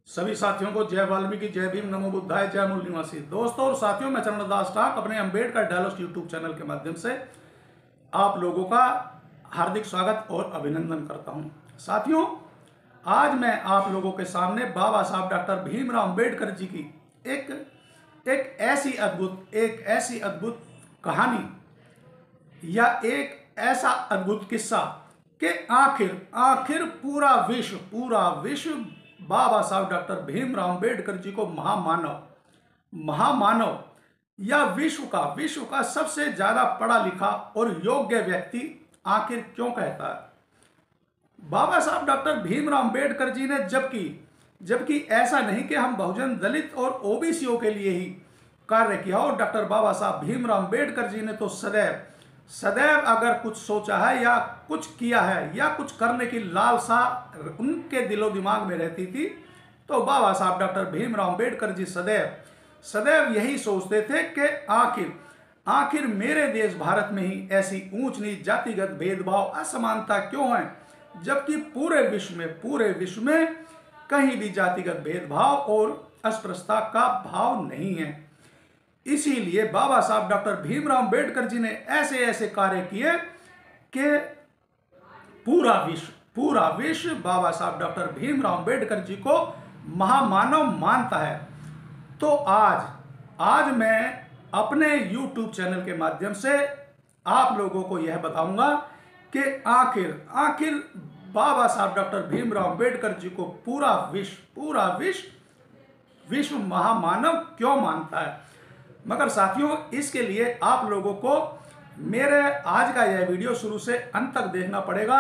सभी साथियों को जय वाल्मीकि, जय भीम, नमो बुद्धाय, जय मूल निवासी। दोस्तों और साथियों, मैं चरणदास ठाक अपने अंबेडकर डायलॉग्स यूट्यूब चैनल के माध्यम से आप लोगों का हार्दिक स्वागत और अभिनंदन करता हूं। साथियों, आज मैं आप लोगों के सामने बाबा साहब डॉक्टर भीमराव अंबेडकर जी की एक ऐसी अद्भुत कहानी या एक ऐसा अद्भुत किस्सा कि आखिर पूरा विश्व बाबा साहब डॉक्टर भीमराव अंबेडकर जी को महामानव या विश्व का सबसे ज्यादा पढ़ा लिखा और योग्य व्यक्ति आखिर क्यों कहता है। बाबा साहब डॉक्टर भीमराव अंबेडकर जी ने जबकि ऐसा नहीं कि हम बहुजन, दलित और ओबीसीओ के लिए ही कार्य किया, और डॉक्टर बाबा साहब भीमराव अंबेडकर जी ने तो सदैव अगर कुछ सोचा है या कुछ किया है या कुछ करने की लालसा उनके दिलो दिमाग में रहती थी, तो बाबा साहब डॉक्टर भीमराव अंबेडकर जी सदैव यही सोचते थे कि आखिर मेरे देश भारत में ही ऐसी ऊंच नीच, जातिगत भेदभाव, असमानता क्यों है, जबकि पूरे विश्व में कहीं भी जातिगत भेदभाव और अस्पृश्यता का भाव नहीं है। इसीलिए बाबा साहब डॉक्टर भीमराव अंबेडकर जी ने ऐसे कार्य किए कि पूरा विश्व बाबा साहब डॉक्टर भीमराव अंबेडकर जी को महामानव मानता है। तो आज मैं अपने YouTube चैनल के माध्यम से आप लोगों को यह बताऊंगा कि आखिर बाबा साहब डॉक्टर भीमराव अंबेडकर जी को पूरा विश्व महामानव क्यों मानता है। मगर साथियों, इसके लिए आप लोगों को मेरे आज का यह वीडियो शुरू से अंत तक देखना पड़ेगा।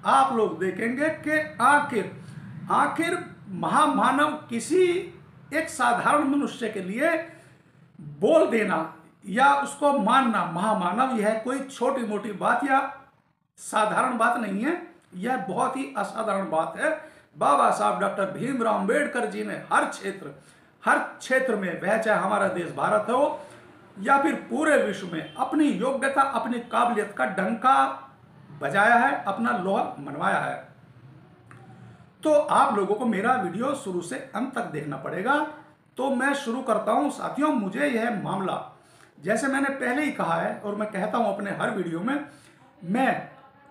आप लोग देखेंगे कि आखिर महामानव किसी एक साधारण मनुष्य के लिए बोल देना या उसको मानना महामानव, यह कोई छोटी मोटी बात या साधारण बात नहीं है, यह बहुत ही असाधारण बात है। बाबा साहब डॉक्टर भीमराव अंबेडकर जी ने हर क्षेत्र में, वह चाहे हमारा देश भारत हो या फिर पूरे विश्व में, अपनी योग्यता, अपनी काबिलियत का डंका बजाया है, अपना लोहा मनवाया है। तो आप लोगों को मेरा वीडियो शुरू से अंत तक देखना पड़ेगा। तो मैं शुरू करता हूं। साथियों, मुझे यह मामला, जैसे मैंने पहले ही कहा है और मैं कहता हूं अपने हर वीडियो में,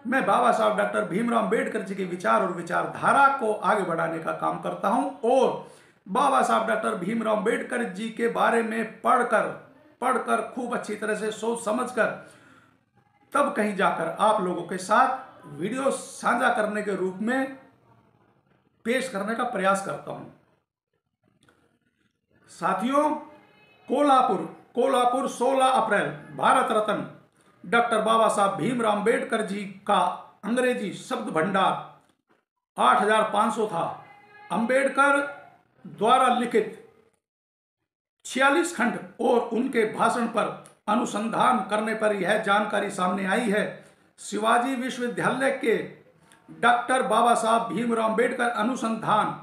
मैं बाबा साहब डॉक्टर भीमराव अंबेडकर जी के विचार और विचारधारा को आगे बढ़ाने का काम करता हूं, और बाबा साहब डॉक्टर भीमराव अंबेडकर जी के बारे में पढ़कर खूब अच्छी तरह से सोच समझकर तब कहीं जाकर आप लोगों के साथ वीडियो साझा करने के रूप में पेश करने का प्रयास करता हूं। साथियों, कोल्हापुर 16 अप्रैल, भारत रत्न डॉक्टर बाबा साहब भीमराव अंबेडकर जी का अंग्रेजी शब्द भंडार 8500 था। अंबेडकर द्वारा लिखित 46 खंड और उनके भाषण पर अनुसंधान करने पर यह जानकारी सामने आई है। शिवाजी विश्वविद्यालय के डॉक्टर बाबा साहब भीमराव अंबेडकर अनुसंधान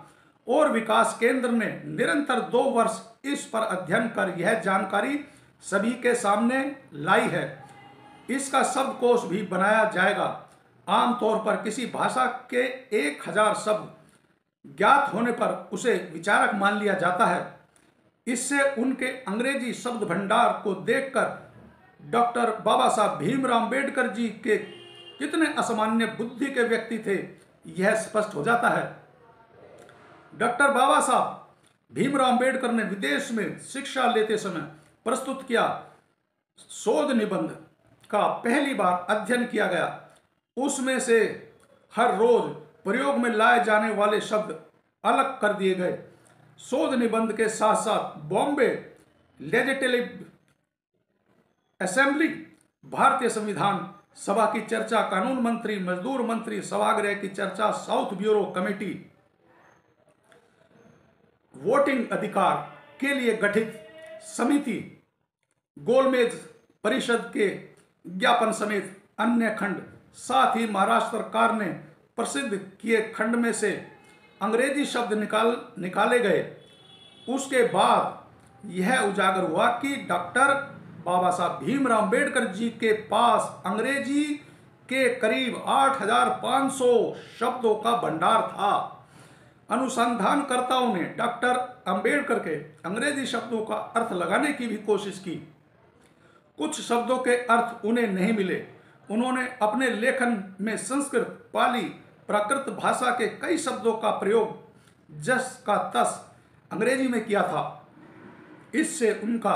और विकास केंद्र ने निरंतर 2 वर्ष इस पर अध्ययन कर यह जानकारी सभी के सामने लाई है। इसका शब्दकोश भी बनाया जाएगा। आमतौर पर किसी भाषा के 1000 शब्द ज्ञात होने पर उसे विचारक मान लिया जाता है। इससे उनके अंग्रेजी शब्द भंडार को देखकर डॉक्टर बाबा साहब भीमराव अंबेडकर जी के कितने असामान्य बुद्धि के व्यक्ति थे, यह स्पष्ट हो जाता है। डॉक्टर बाबा साहब भीमराव अंबेडकर ने विदेश में शिक्षा लेते समय प्रस्तुत किया शोध निबंध का पहली बार अध्ययन किया गया। उसमें से हर रोज प्रयोग में लाए जाने वाले शब्द अलग कर दिए गए। शोध निबंध के साथ साथ बॉम्बे लेजिस्लेटिव असेंबली, भारतीय संविधान सभा की चर्चा, कानून मंत्री, मजदूर मंत्री सभागृह की चर्चा, साउथ ब्यूरो कमेटी, वोटिंग अधिकार के लिए गठित समिति, गोलमेज परिषद के ज्ञापन समेत अन्य खंड, साथ ही महाराष्ट्र सरकार ने प्रसिद्ध किए खंड में से अंग्रेजी शब्द निकाले गए। उसके बाद यह उजागर हुआ कि डॉक्टर बाबा साहब भीमराव अंबेडकर जी के पास अंग्रेजी के करीब 8500 शब्दों का भंडार था। अनुसंधानकर्ताओं ने डॉक्टर अंबेडकर के अंग्रेजी शब्दों का अर्थ लगाने की भी कोशिश की। कुछ शब्दों के अर्थ उन्हें नहीं मिले। उन्होंने अपने लेखन में संस्कृत, पाली, प्राकृत भाषा के कई शब्दों का प्रयोग जस का तस अंग्रेजी में किया था। इससे उनका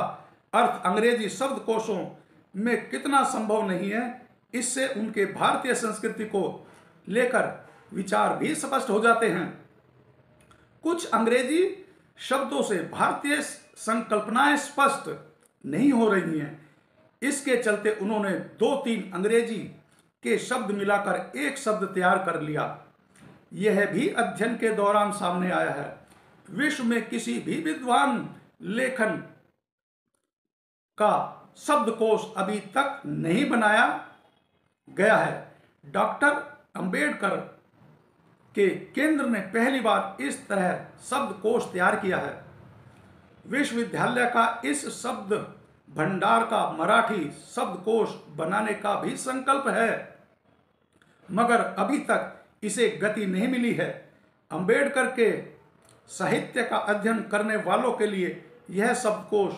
अर्थ अंग्रेजी शब्दकोशों में कितना संभव नहीं है, इससे उनके भारतीय संस्कृति को लेकर विचार भी स्पष्ट हो जाते हैं। कुछ अंग्रेजी शब्दों से भारतीय संकल्पनाएं स्पष्ट नहीं हो रही हैं। इसके चलते उन्होंने 2-3 अंग्रेजी के शब्द मिलाकर एक शब्द तैयार कर लिया। यह भी अध्ययन के दौरान सामने आया है। विश्व में किसी भी विद्वान लेखन का शब्दकोश अभी तक नहीं बनाया गया है। डॉक्टर अंबेडकर के केंद्र ने पहली बार इस तरह शब्दकोश तैयार किया है। विश्वविद्यालय का इस शब्द भंडार का मराठी शब्दकोश बनाने का भी संकल्प है, मगर अभी तक इसे गति नहीं मिली है। अंबेडकर के साहित्य का अध्ययन करने वालों के लिए यह शब्दकोश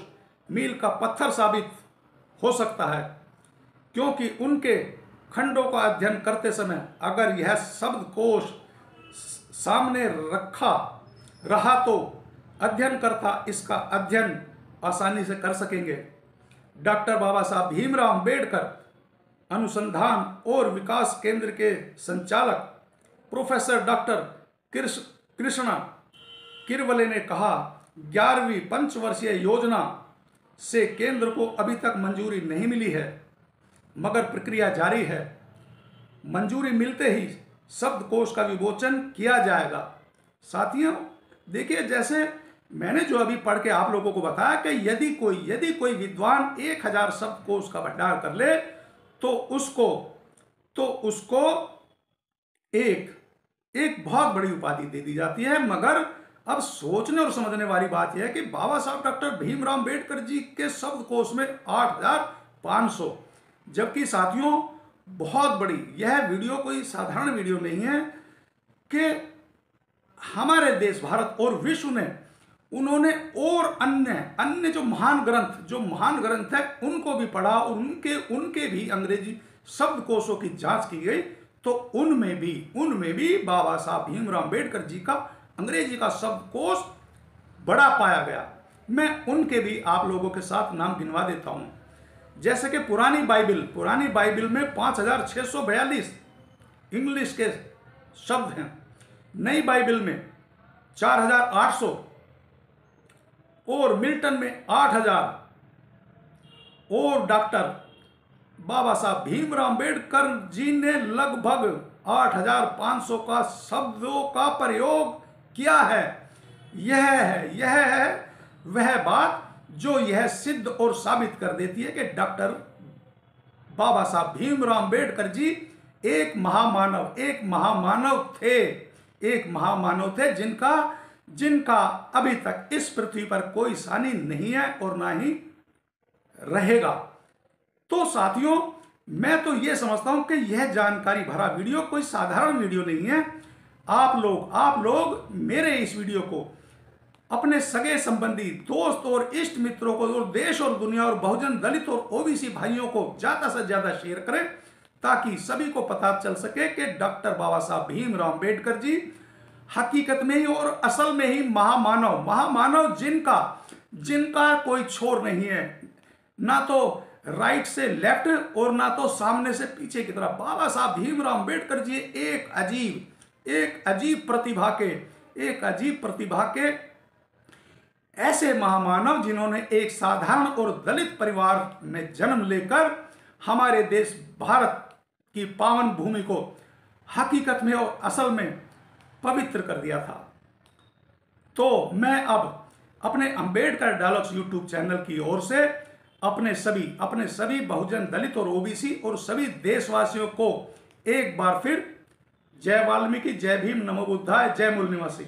मील का पत्थर साबित हो सकता है, क्योंकि उनके खंडों का अध्ययन करते समय अगर यह शब्दकोश सामने रखा रहा तो अध्ययनकर्ता इसका अध्ययन आसानी से कर सकेंगे। डॉक्टर बाबा साहब भीमराव अंबेडकर अनुसंधान और विकास केंद्र के संचालक प्रोफेसर डॉक्टर कृष्णा किरवले ने कहा, 11वीं पंचवर्षीय योजना से केंद्र को अभी तक मंजूरी नहीं मिली है, मगर प्रक्रिया जारी है। मंजूरी मिलते ही शब्दकोश का विमोचन किया जाएगा। साथियों, देखिए, जैसे मैंने जो अभी पढ़ के आप लोगों को बताया कि यदि कोई विद्वान 1000 शब्दकोश का भंडार कर ले तो उसको एक बहुत बड़ी उपाधि दे दी जाती है। मगर अब सोचने और समझने वाली बात यह है कि बाबा साहब डॉक्टर भीमराव अंबेडकर जी के शब्दकोश में 8500, जबकि साथियों बहुत बड़ी, यह वीडियो कोई साधारण वीडियो नहीं है कि हमारे देश भारत और विश्व ने उन्होंने और अन्य जो महान ग्रंथ है उनको भी पढ़ा और उनके भी अंग्रेजी शब्दकोशों की जांच की गई, तो उनमें भी बाबा साहब भीमराव अंबेडकर जी का अंग्रेजी का शब्दकोश बड़ा पाया गया। मैं उनके भी आप लोगों के साथ नाम गिनवा देता हूं। जैसे कि पुरानी बाइबल में 5642 इंग्लिश के शब्द हैं। नई बाइबल में 4800 और मिल्टन में 8000 और डॉक्टर बाबा साहब भीमराव अंबेडकर जी ने लगभग 8500 का शब्दों का प्रयोग किया है। यह है वह बात जो यह सिद्ध और साबित कर देती है कि डॉक्टर बाबा साहब भीमराव अंबेडकर जी एक महामानव थे जिनका अभी तक इस पृथ्वी पर कोई सानी नहीं है और ना ही रहेगा। तो साथियों, मैं तो ये समझता हूं कि यह जानकारी भरा वीडियो कोई साधारण वीडियो नहीं है। आप लोग मेरे इस वीडियो को अपने सगे संबंधी, दोस्त और इष्ट मित्रों को और देश और दुनिया और बहुजन दलित और ओबीसी भाइयों को ज्यादा से ज्यादा शेयर करें, ताकि सभी को पता चल सके कि डॉक्टर बाबा साहब भीमराव अंबेडकर जी हकीकत में ही और असल में ही महामानव जिनका कोई छोर नहीं है, ना तो राइट से लेफ्ट और ना तो सामने से पीछे की तरफ। बाबा साहब भीमराव अंबेडकर जी एक अजीब प्रतिभा के ऐसे महामानव जिन्होंने एक साधारण और दलित परिवार में जन्म लेकर हमारे देश भारत की पावन भूमि को हकीकत में और असल में पवित्र कर दिया था। तो मैं अब अपने अंबेडकर डायलॉग्स यूट्यूब चैनल की ओर से अपने सभी बहुजन दलित और ओबीसी और सभी देशवासियों को एक बार फिर जय वाल्मीकि, जय भीम, नमो बुद्धाय, जय मूल निवासी।